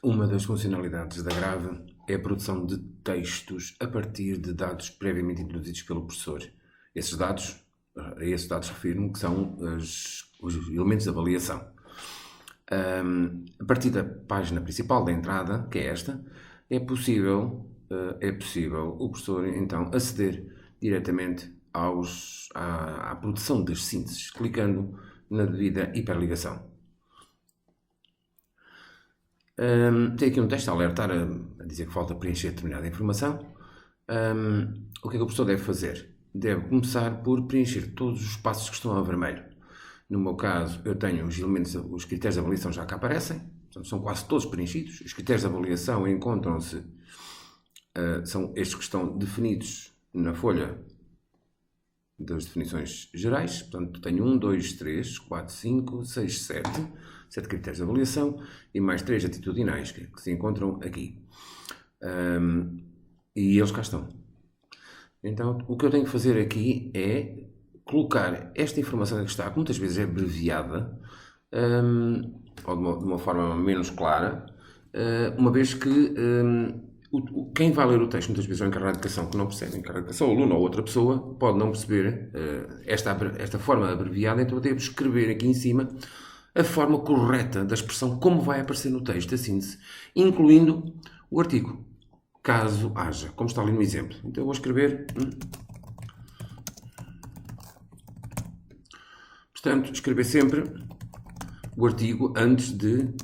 Uma das funcionalidades da Grave é a produção de textos a partir de dados previamente introduzidos pelo professor. A esses dados refiro-me que são os elementos de avaliação. A partir da página principal da entrada, que é esta, é possível o professor então aceder diretamente à produção das sínteses, clicando na devida hiperligação. Tem aqui um texto a alertar, a dizer que falta preencher determinada informação. O que é que o professor deve fazer? Deve começar por preencher todos os espaços que estão a vermelho. No meu caso, eu tenho os critérios de avaliação já cá aparecem, portanto, são quase todos preenchidos. Os critérios de avaliação encontram-se, são estes que estão definidos na folha das definições gerais. Portanto, tenho 1, 2, 3, 4, 5, 6, 7 critérios de avaliação e mais 3 atitudinais que se encontram aqui. E eles cá estão. Então, o que eu tenho que fazer aqui é colocar esta informação que está, que muitas vezes é abreviada, ou de uma forma menos clara, uma vez que quem vai ler o texto, muitas vezes é o encarregado de educação que não percebe, o encarregado de educação, o aluno ou outra pessoa, pode não perceber esta forma abreviada, então eu devo escrever aqui em cima a forma correta da expressão, como vai aparecer no texto, a síntese, incluindo o artigo, caso haja, como está ali no exemplo. Então eu vou escrever... Portanto, escrever sempre o artigo antes de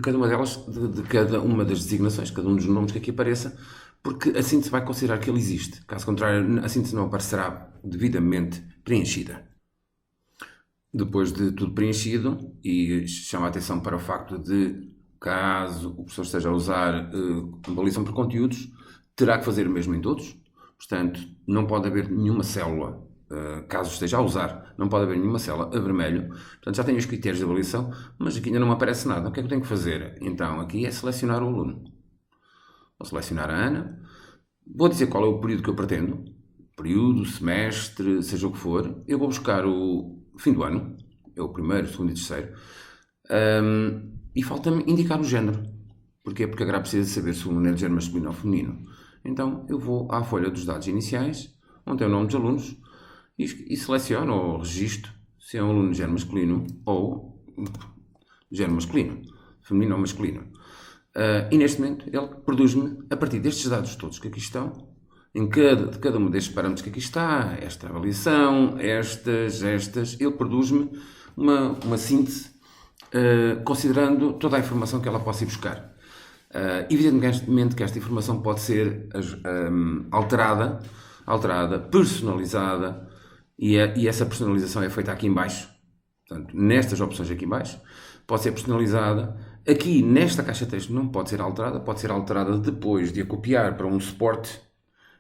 cada uma delas, de cada uma das designações, cada um dos nomes que aqui apareça, porque a síntese vai considerar que ele existe. Caso contrário, a síntese não aparecerá devidamente preenchida. Depois de tudo preenchido, e chama a atenção para o facto de, caso o professor esteja a usar avaliação por conteúdos, terá que fazer o mesmo em todos. Portanto, não pode haver nenhuma célula, caso esteja a usar, não pode haver nenhuma célula a vermelho. Portanto, já tenho os critérios de avaliação, mas aqui ainda não me aparece nada. O que é que eu tenho que fazer? Então, aqui é selecionar o aluno. Vou selecionar a Ana. Vou dizer qual é o período que eu pretendo. Período, semestre, seja o que for. Eu vou buscar o fim do ano. É o primeiro, segundo e terceiro. E falta-me indicar o género. Porquê? Porque a Grave precisa saber se o aluno é de género masculino ou feminino. Então, eu vou à folha dos dados iniciais, onde tem o nome dos alunos, e seleciono ou registro se é um aluno de género masculino ou de género masculino, feminino ou masculino. E neste momento ele produz-me, a partir destes dados todos que aqui estão, de cada um destes parâmetros que aqui está, esta avaliação, estas, ele produz-me uma síntese, considerando toda a informação que ela possa ir buscar. Evidentemente que esta informação pode ser alterada, personalizada, e essa personalização é feita aqui em baixo. Portanto, nestas opções aqui em baixo, pode ser personalizada. Aqui, nesta caixa de texto, não pode ser alterada depois de a copiar para um suporte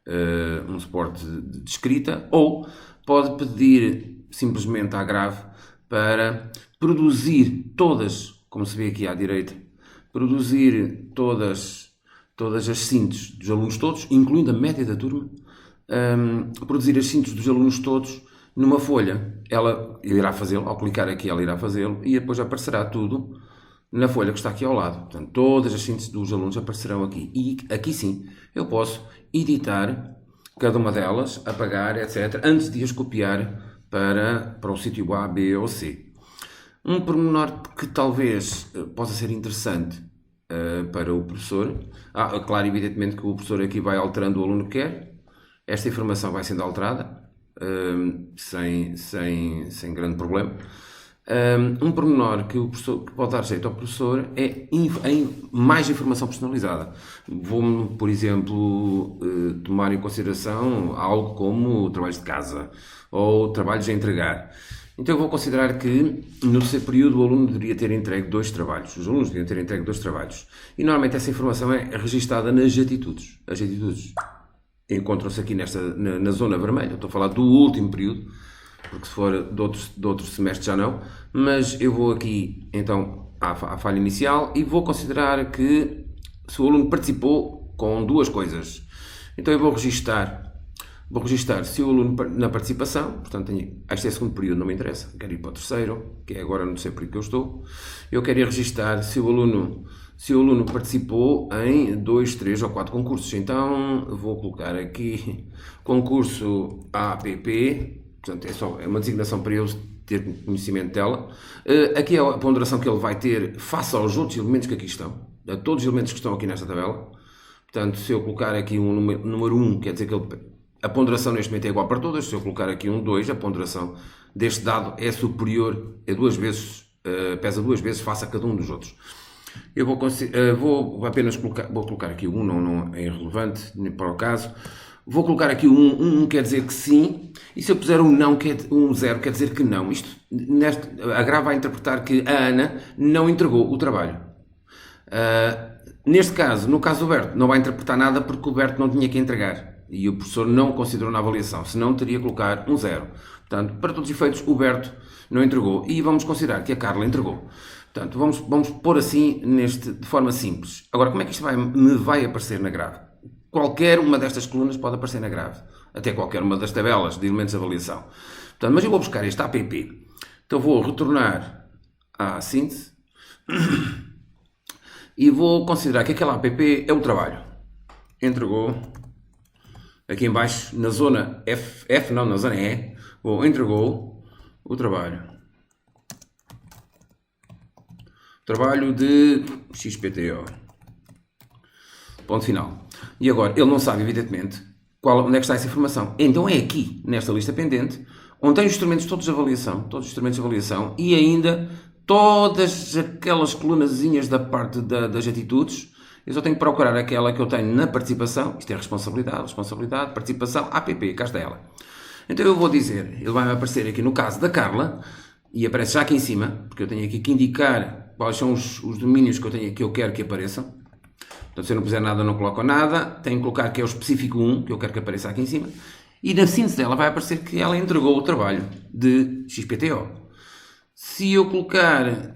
de escrita, ou pode pedir simplesmente à Grave para produzir todas, como se vê aqui à direita, produzir todas as sínteses dos alunos todos, incluindo a média da turma, produzir as sínteses dos alunos todos numa folha. Ela irá fazê-lo, ao clicar aqui ela irá fazê-lo, e depois aparecerá tudo na folha que está aqui ao lado. Portanto, todas as sínteses dos alunos aparecerão aqui. E aqui sim, eu posso editar cada uma delas, apagar, etc., antes de as copiar para o sítio A, B ou C. Um pormenor que talvez possa ser interessante para o professor. Claro, evidentemente que o professor aqui vai alterando o aluno que quer. Esta informação vai sendo alterada, sem grande problema. Um pormenor que pode dar jeito ao professor é mais informação personalizada. Vou-me, por exemplo, tomar em consideração algo como trabalhos de casa ou trabalhos a entregar. Então eu vou considerar que no terceiro período o aluno deveria ter entregue 2 trabalhos. Os alunos deveriam ter entregue 2 trabalhos. E normalmente essa informação é registada nas atitudes. As atitudes encontram-se aqui na zona vermelha. Eu estou a falar do último período, porque se for de outro semestre já não. Mas eu vou aqui então à falha inicial e vou considerar que se o aluno participou com 2 coisas. Então eu vou registar Vou registar se o aluno na participação, portanto, este é o segundo período, não me interessa, quero ir para o terceiro, que é agora no terceiro período que eu estou. Eu quero ir registar se o aluno participou em 2, 3 ou 4 concursos. Então, vou colocar aqui concurso APP, portanto, é uma designação para eles ter conhecimento dela. Aqui é a ponderação que ele vai ter face aos outros elementos que aqui estão, a todos os elementos que estão aqui nesta tabela. Portanto, se eu colocar aqui um número 1, quer dizer que a ponderação neste momento é igual para todas. Se eu colocar aqui um 2, a ponderação deste dado é superior, pesa 2 vezes face a cada um dos outros. Eu vou apenas colocar aqui o 1, não é irrelevante para o caso. Vou colocar aqui o 1, quer dizer que sim, e se eu puser um 0, quer dizer que não. A grave vai interpretar que a Ana não entregou o trabalho. Neste caso, no caso do Berto, não vai interpretar nada porque o Berto não tinha que entregar. E o professor não considerou na avaliação, senão teria que colocar um 0. Portanto, para todos os efeitos, o Berto não entregou. E vamos considerar que a Carla entregou. Portanto, vamos pôr assim, de forma simples. Agora, como é que isto me vai aparecer na grave? Qualquer uma destas colunas pode aparecer na grave. Até qualquer uma das tabelas de elementos de avaliação. Portanto, mas eu vou buscar este APP. Então vou retornar à síntese. E vou considerar que aquela APP é o trabalho. Entregou. Aqui em baixo, na zona na zona E, entregou o trabalho. Trabalho de XPTO. Ponto final. E agora, ele não sabe, evidentemente, onde é que está essa informação. Então é aqui, nesta lista pendente, onde tem os instrumentos todos de avaliação, e ainda todas aquelas colunazinhas da parte das atitudes. Eu só tenho que procurar aquela que eu tenho na participação. Isto é responsabilidade, participação, APP, cá está ela. Então eu vou dizer, ele vai aparecer aqui no caso da Carla, e aparece já aqui em cima, porque eu tenho aqui que indicar quais são os domínios que eu quero que apareçam. Portanto, se eu não puser nada, não coloco nada. Tenho que colocar que é o específico 1, que eu quero que apareça aqui em cima. E na síntese dela vai aparecer que ela entregou o trabalho de XPTO. Se eu colocar,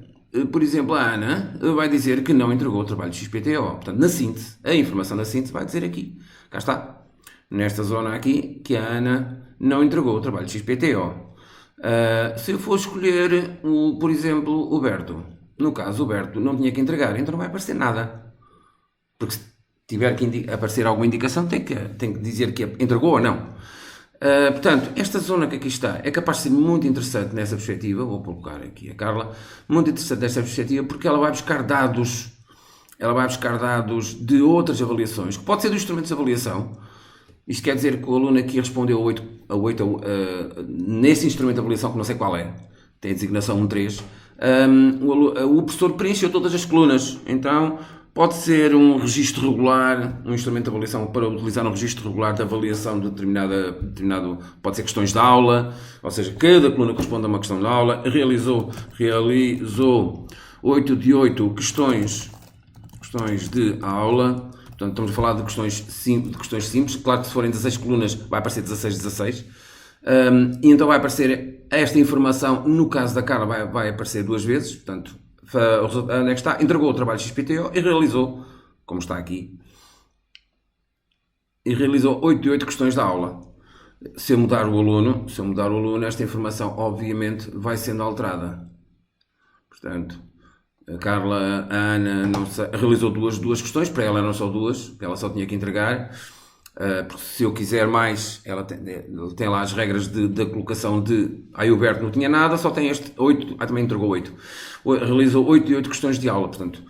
por exemplo, a Ana, vai dizer que não entregou o trabalho de XPTO. Portanto, na síntese, a informação da síntese vai dizer aqui. Cá está. Nesta zona aqui, que a Ana não entregou o trabalho de XPTO. Se eu for escolher, por exemplo, o Berto. No caso, o Berto não tinha que entregar, então não vai aparecer nada. Porque se tiver que aparecer alguma indicação, tem que dizer que entregou ou não. Portanto, esta zona que aqui está é capaz de ser muito interessante nessa perspectiva. Vou colocar aqui a Carla. Muito interessante nesta perspectiva porque ela vai buscar dados. Ela vai buscar dados de outras avaliações, que pode ser dos instrumentos de avaliação. Isto quer dizer que o aluno aqui respondeu a 8 nesse instrumento de avaliação, que não sei qual é. Tem a designação 1.3. O professor preencheu todas as colunas. Então, pode ser um registro regular, um instrumento de avaliação para utilizar um registro regular de avaliação de determinado, pode ser questões de aula, ou seja, cada coluna corresponde a uma questão de aula. Realizou 8 de 8 questões de aula. Portanto, estamos a falar de questões simples. Claro que se forem 16 colunas, vai aparecer 16. E então vai aparecer esta informação, no caso da Carla, vai aparecer 2 vezes. Portanto, onde é que está? Entregou o trabalho XPTO e realizou, como está aqui, 8 de 8 questões da aula. Se eu mudar o aluno, esta informação, obviamente, vai sendo alterada. Portanto, a Carla, a Ana, realizou duas questões, para ela eram só 2, porque ela só tinha que entregar. Porque se eu quiser mais, ela tem lá as regras da colocação de... Aí o Berto não tinha nada, só tem este 8, também entregou 8. Realizou 8 de 8 questões de aula, portanto,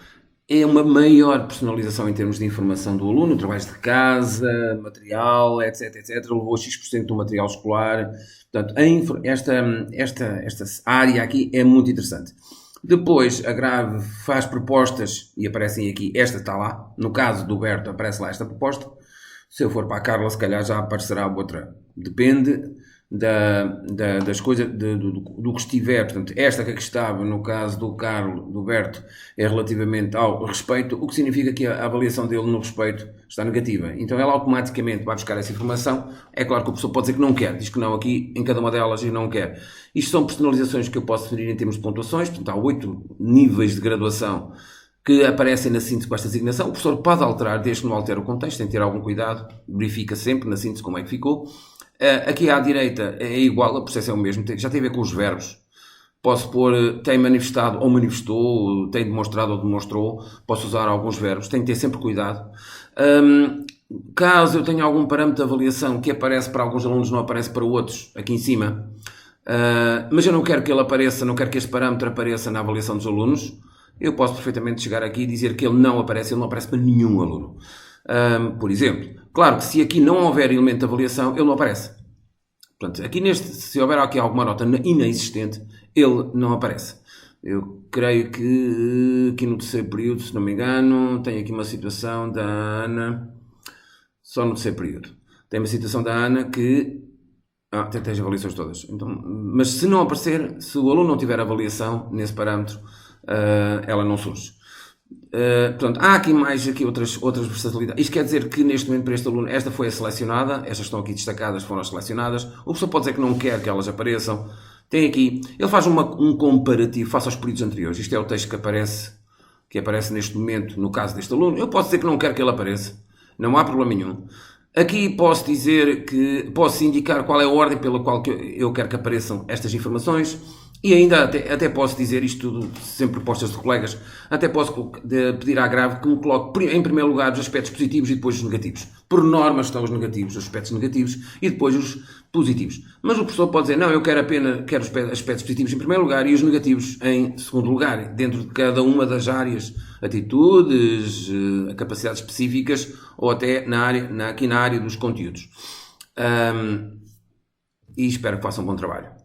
é uma maior personalização em termos de informação do aluno, trabalhos de casa, material, etc. Levou X% do material escolar. Portanto, esta área aqui é muito interessante. Depois, a grave faz propostas e aparecem aqui, esta está lá. No caso do Berto, aparece lá esta proposta. Se eu for para a Carla, se calhar já aparecerá outra. Depende das coisas, do que estiver. Portanto, esta que aqui estava, no caso do Berto, é relativamente ao respeito, o que significa que a avaliação dele no respeito está negativa. Então, ela automaticamente vai buscar essa informação. É claro que o professor pode dizer que não quer. Diz que não aqui, em cada uma delas, e não quer. Isto são personalizações que eu posso definir em termos de pontuações. Portanto, há 8 níveis de graduação que aparecem na síntese com esta designação. O professor pode alterar, desde que não altere o contexto, tem que ter algum cuidado, verifica sempre na síntese como é que ficou. Aqui à direita é igual, o processo é o mesmo, já tem a ver com os verbos. Posso pôr tem manifestado ou manifestou, tem demonstrado ou demonstrou, posso usar alguns verbos, tenho que ter sempre cuidado. Caso eu tenha algum parâmetro de avaliação que aparece para alguns alunos, não aparece para outros, aqui em cima, mas eu não quero que ele apareça, não quero que este parâmetro apareça na avaliação dos alunos, eu posso perfeitamente chegar aqui e dizer que ele não aparece para nenhum aluno. Por exemplo, claro que se aqui não houver elemento de avaliação, ele não aparece. Portanto, aqui se houver aqui alguma nota inexistente, ele não aparece. Eu creio que aqui no terceiro período, se não me engano, tem aqui uma situação da Ana, só no terceiro período. Tem uma situação da Ana que tem as avaliações todas. Então, mas se não aparecer, se o aluno não tiver avaliação nesse parâmetro, ela não surge. Portanto, há aqui outras versatilidades. Isto quer dizer que neste momento para este aluno esta foi a selecionada, estas estão aqui destacadas, foram as selecionadas. O professor pode dizer que não quer que elas apareçam. Tem aqui, ele faz um comparativo face aos períodos anteriores. Isto é o texto que aparece neste momento no caso deste aluno. Eu posso dizer que não quero que ele apareça, não há problema nenhum. Aqui posso dizer que posso indicar qual é a ordem pela qual eu quero que apareçam estas informações. E ainda até posso dizer, isto tudo sempre propostas de colegas, até posso pedir à grave que me coloque em primeiro lugar os aspectos positivos e depois os negativos. Por norma estão os negativos, os aspectos negativos e depois os positivos. Mas o professor pode dizer, não, eu quero os aspectos positivos em primeiro lugar e os negativos em segundo lugar, dentro de cada uma das áreas, atitudes, capacidades específicas ou até aqui na área dos conteúdos. E espero que façam um bom trabalho.